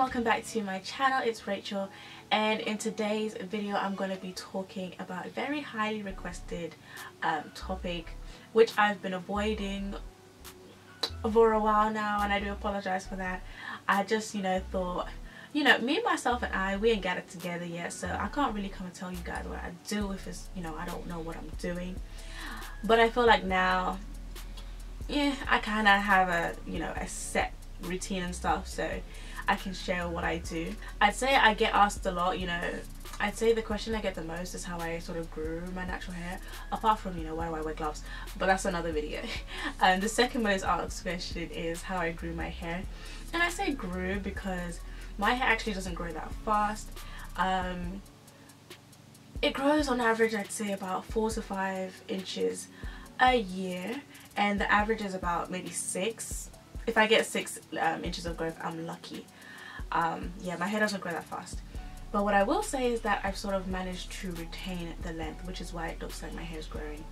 welcome back to my channel. It's Rachel, and in today's video I'm going to be talking about a very highly requested topic which I've been avoiding for a while now, and I do apologize for that. I just thought, me, myself and I, we ain't got it together yet, so I can't really come and tell you guys what I do if it's I don't know what I'm doing. But I feel like now, yeah, I kind of have a a set routine and stuff, so I can share what I do. I'd say I get asked a lot, I'd say the question I get the most is how I sort of grew my natural hair, apart from why do I wear gloves, but that's another video. The second most asked question is how I grew my hair, and I say grew because my hair actually doesn't grow that fast. It grows on average, I'd say, about 4 to 5 inches a year, and the average is about maybe 6. If I get 6 inches of growth, I'm lucky. Yeah, my hair doesn't grow that fast. But what I will say is that I've sort of managed to retain the length, which is why it looks like my hair is growing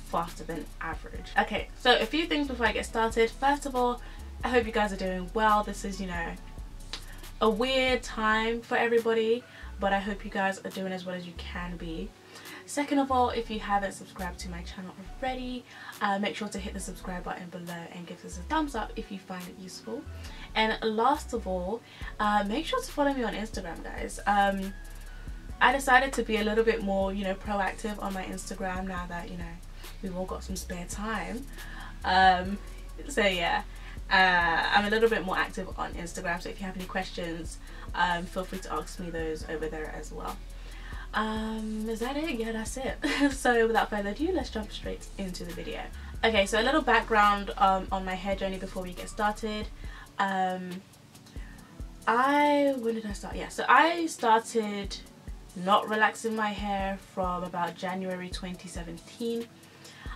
faster than average. Okay, so a few things before I get started. First of all, I hope you guys are doing well. This is, a weird time for everybody, but I hope you guys are doing as well as you can be. Second of all, if you haven't subscribed to my channel already, make sure to hit the subscribe button below and give us a thumbs up if you find it useful. And last of all, make sure to follow me on Instagram, guys. I decided to be a little bit more proactive on my Instagram now that we've all got some spare time. So yeah, I'm a little bit more active on Instagram, so if you have any questions, feel free to ask me those over there as well. Is that it? Yeah, that's it. So without further ado, let's jump straight into the video. Okay, so a little background on my hair journey before we get started. When did I start? Yeah, so I started not relaxing my hair from about January 2017.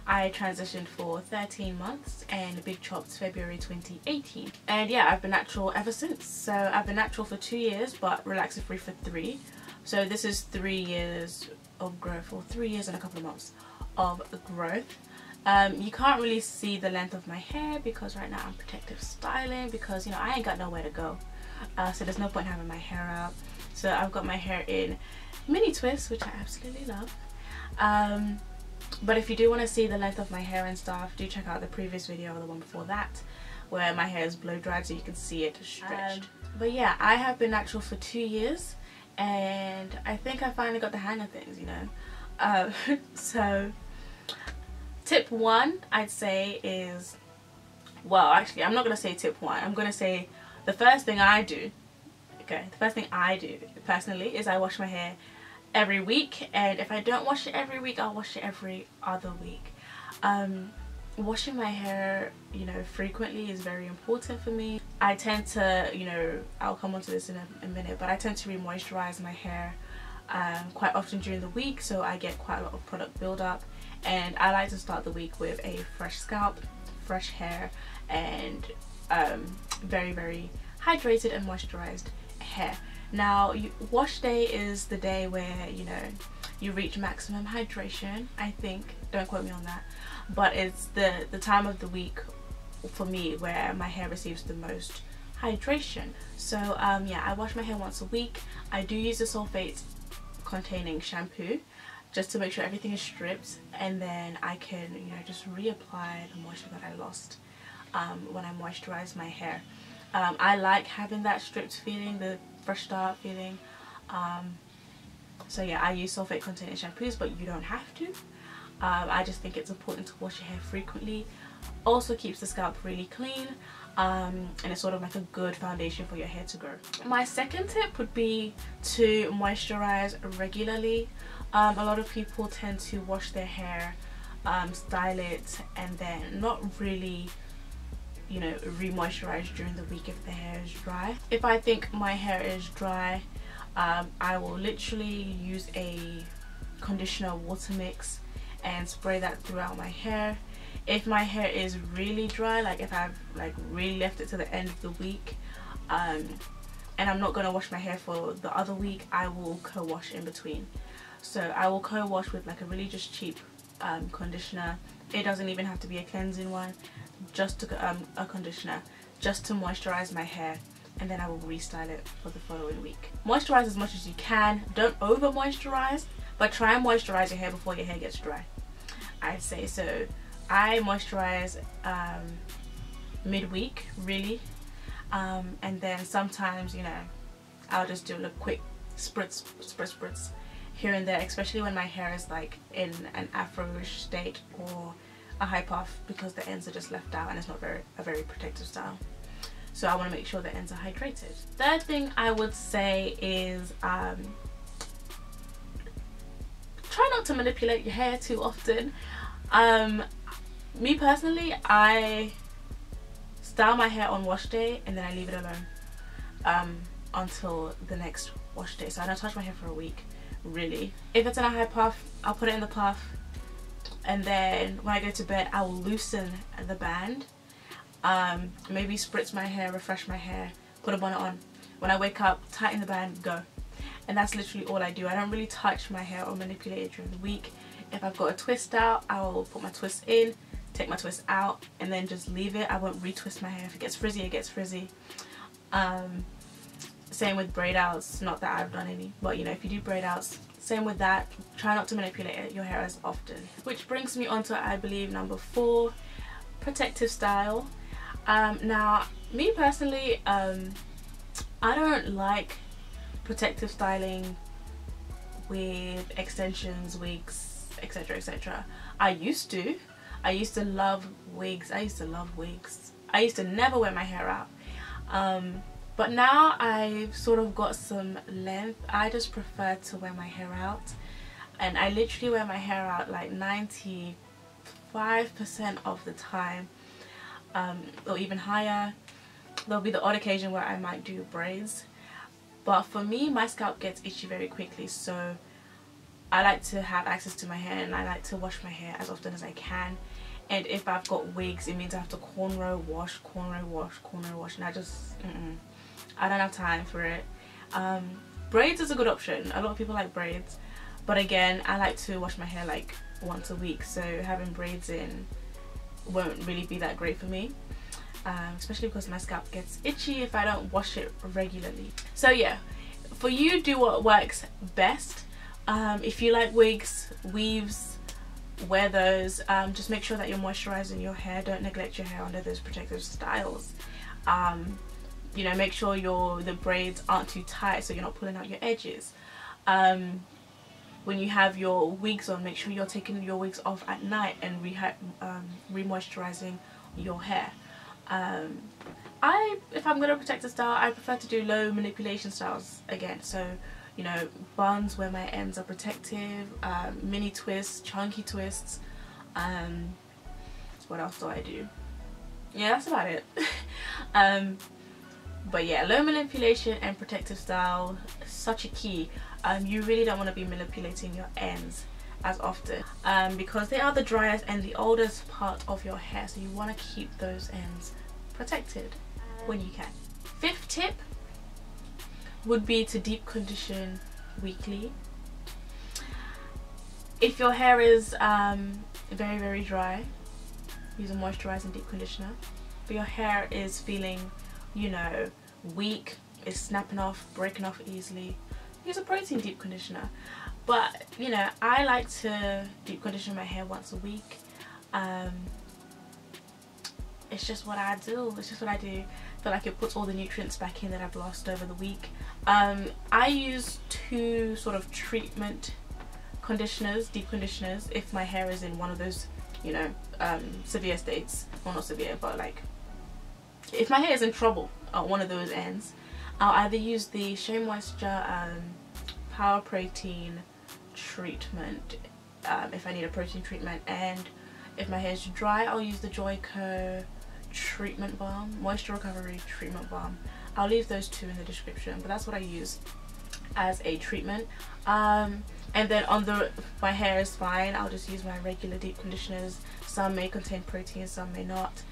I transitioned for 13 months and big chopped February 2018. And yeah, I've been natural ever since. So I've been natural for 2 years, but relaxer free for 3. So this is 3 years of growth, or 3 years and a couple of months of growth. You can't really see the length of my hair because right now I'm protective styling, because I ain't got nowhere to go. So there's no point having my hair out. So I've got my hair in mini twists, which I absolutely love. But if you do want to see the length of my hair and stuff, do check out the previous video or the one before that, where my hair is blow dried so you can see it stretched. But yeah, I have been natural for 2 years, and I think I finally got the hang of things, So tip 1, I'd say, is, well, actually I'm not going to say tip 1, I'm going to say the first thing I do. Okay, the first thing I do personally is I wash my hair every week, and if I don't wash it every week, I'll wash it every other week. Washing my hair frequently is very important for me. I tend to I'll come onto this in a minute, but I tend to re-moisturize my hair quite often during the week, so I get quite a lot of product buildup, and I like to start the week with a fresh scalp, fresh hair, and very, very hydrated and moisturized hair. Now, wash day is the day where you reach maximum hydration, I think. Don't quote me on that, but it's the time of the week for me where my hair receives the most hydration. So yeah, I wash my hair once a week. I do use a sulfate containing shampoo just to make sure everything is stripped, and then I can just reapply the moisture that I lost when I moisturize my hair. I like having that stripped feeling, the fresh start feeling. So yeah, I use sulfate containing shampoos, but you don't have to. I just think it's important to wash your hair frequently. Also keeps the scalp really clean, and it's sort of like a good foundation for your hair to grow. My second tip would be to moisturize regularly. A lot of people tend to wash their hair, style it, and then not really re-moisturize during the week if the hair is dry. If I think my hair is dry, I will literally use a conditioner water mix and spray that throughout my hair. If my hair is really dry, like if I've really left it to the end of the week, and I'm not going to wash my hair for the other week, I will co-wash in between. So I will co-wash with a really just cheap conditioner. It doesn't even have to be a cleansing one, just a conditioner, just to moisturize my hair and then I will restyle it for the following week. Moisturize as much as you can. Don't over moisturize, but try and moisturize your hair before your hair gets dry, I'd say. So I moisturize midweek, really, and then sometimes, you know, I'll just do a quick spritz here and there, especially when my hair is like in an afro-ish state or a high puff, because the ends are just left out and it's not a very protective style. So I want to make sure the ends are hydrated. Third thing I would say is try not to manipulate your hair too often. Me personally, I style my hair on wash day and then I leave it alone until the next wash day. So I don't touch my hair for a week, really. If it's in a high puff, I'll put it in the puff, and then when I go to bed I will loosen the band, maybe spritz my hair, refresh my hair, put a bonnet on. When I wake up, tighten the band, go. And that's literally all I do. I don't really touch my hair or manipulate it during the week. If I've got a twist out, I will put my twist in, take my twist out, and then just leave it. I won't retwist my hair. If it gets frizzy, it gets frizzy. Same with braid outs. Not that I've done any, but you know, if you do braid outs, same with that. Try not to manipulate your hair as often. Which brings me on to, I believe, number 4, protective style. Now, me personally, I don't like protective styling with extensions, wigs, etc, etc. I used to love wigs. I used to never wear my hair out, but now I've sort of got some length. I just prefer to wear my hair out, and I literally wear my hair out like 95% of the time, or even higher. There'll be the odd occasion where I might do braids, but for me, my scalp gets itchy very quickly, so I like to have access to my hair, and I like to wash my hair as often as I can. And if I've got wigs, it means I have to cornrow wash, and I just I don't have time for it. Braids is a good option. A lot of people like braids, but again, I like to wash my hair like once a week, so having braids in won't really be that great for me, especially because my scalp gets itchy if I don't wash it regularly. So yeah, for you, do what works best. If you like wigs, weaves, wear those. Just make sure that you're moisturizing your hair. Don't neglect your hair under those protective styles. You know, make sure the braids aren't too tight, so you're not pulling out your edges. When you have your wigs on, make sure you're taking your wigs off at night and re-moisturizing your hair. If I'm going to protect a style, I prefer to do low manipulation styles again. So, you know, buns where my ends are protective, mini twists, chunky twists. What else do I do? Yeah, that's about it. But yeah, low manipulation and protective style, such a key. You really don't want to be manipulating your ends as often, because they are the driest and the oldest part of your hair, so you want to keep those ends protected when you can. 5th tip would be to deep condition weekly. If your hair is very dry, use a moisturizing deep conditioner. If your hair is feeling, you know, weak, is snapping off, breaking off easily, use a protein deep conditioner. But you know, I like to deep condition my hair once a week. It's just what I do. I feel like it puts all the nutrients back in that I've lost over the week. I use 2 sort of treatment conditioners, deep conditioners, if my hair is in one of those, you know, severe states. Well, not severe, but like if my hair is in trouble at one of those ends, I'll either use the Shea Moisture Power Protein treatment if I need a protein treatment, and if my hair is dry, I'll use the Joico treatment balm, moisture recovery treatment balm. I'll leave those 2 in the description, but that's what I use as a treatment. And then my hair is fine, I'll just use my regular deep conditioners. Some may contain protein, some may not.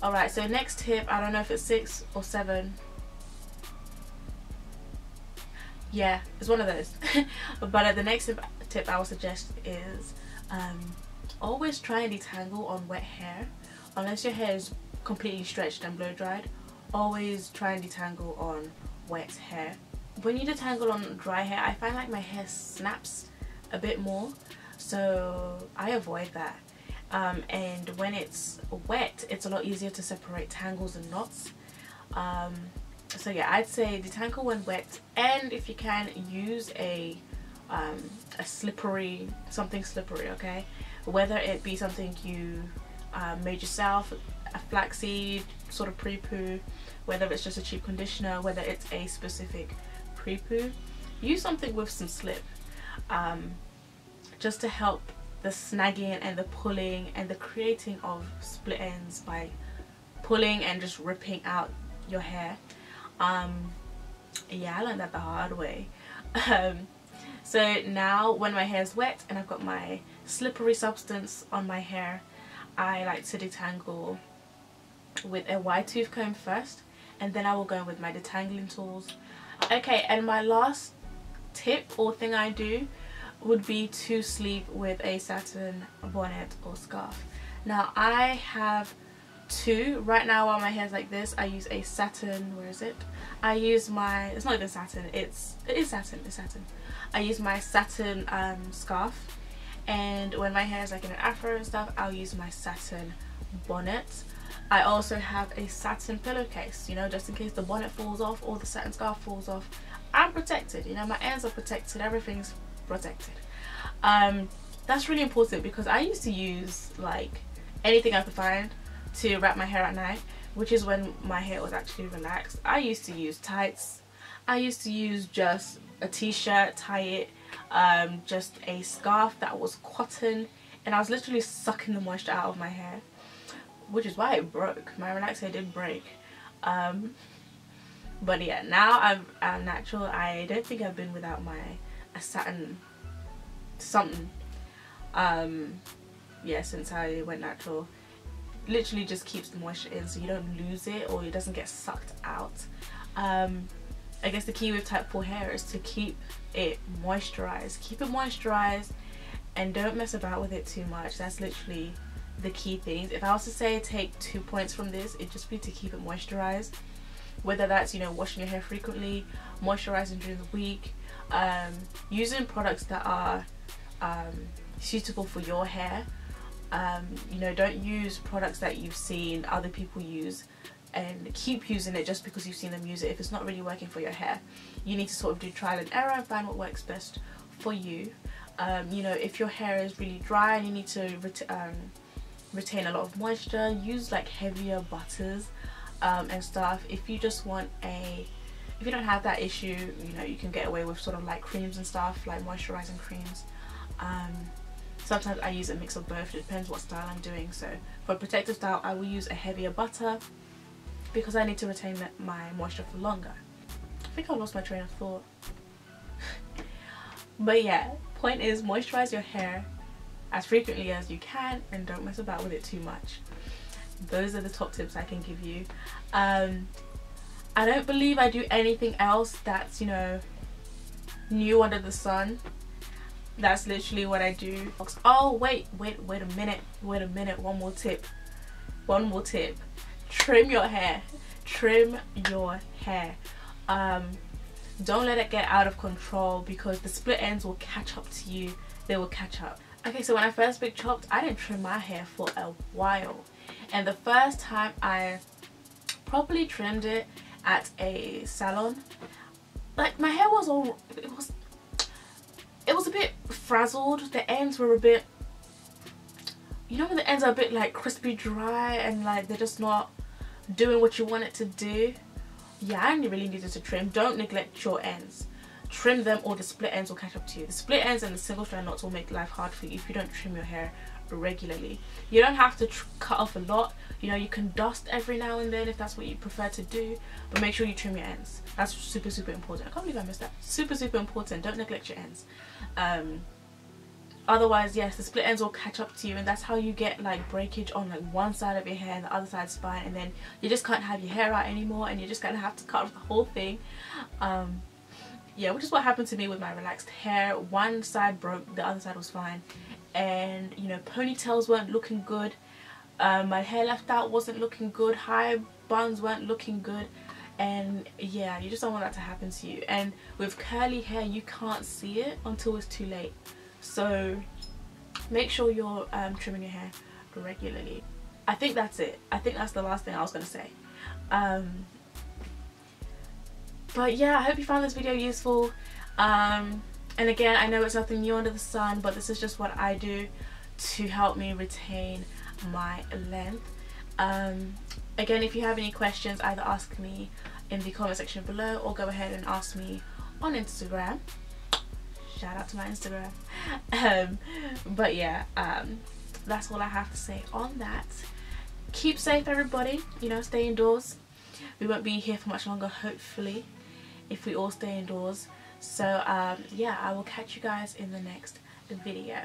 Alright, so next tip, I don't know if it's 6 or 7. Yeah, it's one of those. But the next tip I would suggest is always try and detangle on wet hair, unless your hair is completely stretched and blow dried, always try and detangle on wet hair. When you detangle on dry hair, I find like my hair snaps a bit more, so I avoid that. And when it's wet, it's a lot easier to separate tangles and knots. So yeah, I'd say detangle when wet, and if you can, use a slippery, something slippery, okay? Whether it be something you made yourself, a flaxseed sort of pre-poo, whether it's just a cheap conditioner, whether it's a specific pre-poo, use something with some slip, just to help the snagging and the pulling and the creating of split ends by pulling and just ripping out your hair. Yeah, I learned that the hard way. So now when my hair is wet and I've got my slippery substance on my hair, I like to detangle with a wide tooth comb first, and then I will go in with my detangling tools. Okay, and my last tip or thing I do would be to sleep with a satin bonnet or scarf. Now I have two right now. While my hair's like this, I use a satin, where is it? I use my, it's not even satin, it is satin. I use my satin scarf, and when my hair is like in an afro and stuff, I'll use my satin bonnet. I also have a satin pillowcase, you know, just in case the bonnet falls off or the satin scarf falls off. I'm protected, you know, my ends are protected, everything's protected. That's really important, because I used to use like anything I could find to wrap my hair at night, which is when my hair was actually relaxed. I used to use tights, I used to use just a t-shirt, tie it, just a scarf that was cotton, and I was literally sucking the moisture out of my hair, which is why it broke. My relaxed hair did break. But yeah, now I'm natural. I don't think I've been without a satin something yeah, since I went natural. Literally just keeps the moisture in, so you don't lose it or it doesn't get sucked out. I guess the key with type 4 hair is to keep it moisturized. Keep it moisturized and don't mess about with it too much. That's literally the key things. If I was to say take 2 points from this, it'd just be to keep it moisturized. Whether that's, you know, washing your hair frequently, moisturizing during the week, using products that are suitable for your hair. You know, don't use products that you've seen other people use and keep using it just because you've seen them use it. If it's not really working for your hair, you need to sort of do trial and error and find what works best for you. You know, if your hair is really dry and you need to retain a lot of moisture, use like heavier butters and stuff. If you just want if you don't have that issue, you know, you can get away with sort of like creams and stuff, like moisturizing creams. Sometimes I use a mix of both. It depends what style I'm doing. So for a protective style, I will use a heavier butter because I need to retain my moisture for longer. I think I lost my train of thought. But yeah, point is, moisturize your hair as frequently as you can and don't mess about with it too much. Those are the top tips I can give you. I don't believe I do anything else that's, you know, new under the sun. That's literally what I do. Oh wait a minute, one more tip. Trim your hair. Don't let it get out of control, because the split ends will catch up to you. They will catch up. Okay, so when I first big chopped, I didn't trim my hair for a while, and the first time I properly trimmed it at a salon, like my hair was all, it was a bit frazzled. The ends were a bit, you know when the ends are a bit like crispy dry and like they're just not doing what you want it to do? Yeah, I really needed to trim. Don't neglect your ends. Trim them or the split ends will catch up to you. The split ends and the single strand knots will make life hard for you if you don't trim your hair regularly. You don't have to cut off a lot. You know, you can dust every now and then if that's what you prefer to do, but make sure you trim your ends. That's super important. I can't believe I missed that. Super important. Don't neglect your ends. Otherwise, yes, the split ends will catch up to you, and that's how you get like breakage on like one side of your hair and the other side's fine, and then you just can't have your hair out anymore and you're just gonna have to cut off the whole thing. Yeah, which is what happened to me with my relaxed hair. One side broke, the other side was fine, and you know, ponytails weren't looking good. My hair left out wasn't looking good. High buns weren't looking good, and yeah, you just don't want that to happen to you. And with curly hair, you can't see it until it's too late, so make sure you're trimming your hair regularly. I think that's it. I think that's the last thing I was gonna say. But yeah, I hope you found this video useful. And again, I know it's nothing new under the sun, but this is just what I do to help me retain my length. Again, if you have any questions, either ask me in the comment section below or go ahead and ask me on Instagram. Shout out to my Instagram. But yeah, that's all I have to say on that. Keep safe, everybody. You know, stay indoors. We won't be here for much longer, hopefully, if we all stay indoors. So yeah, I will catch you guys in the next video.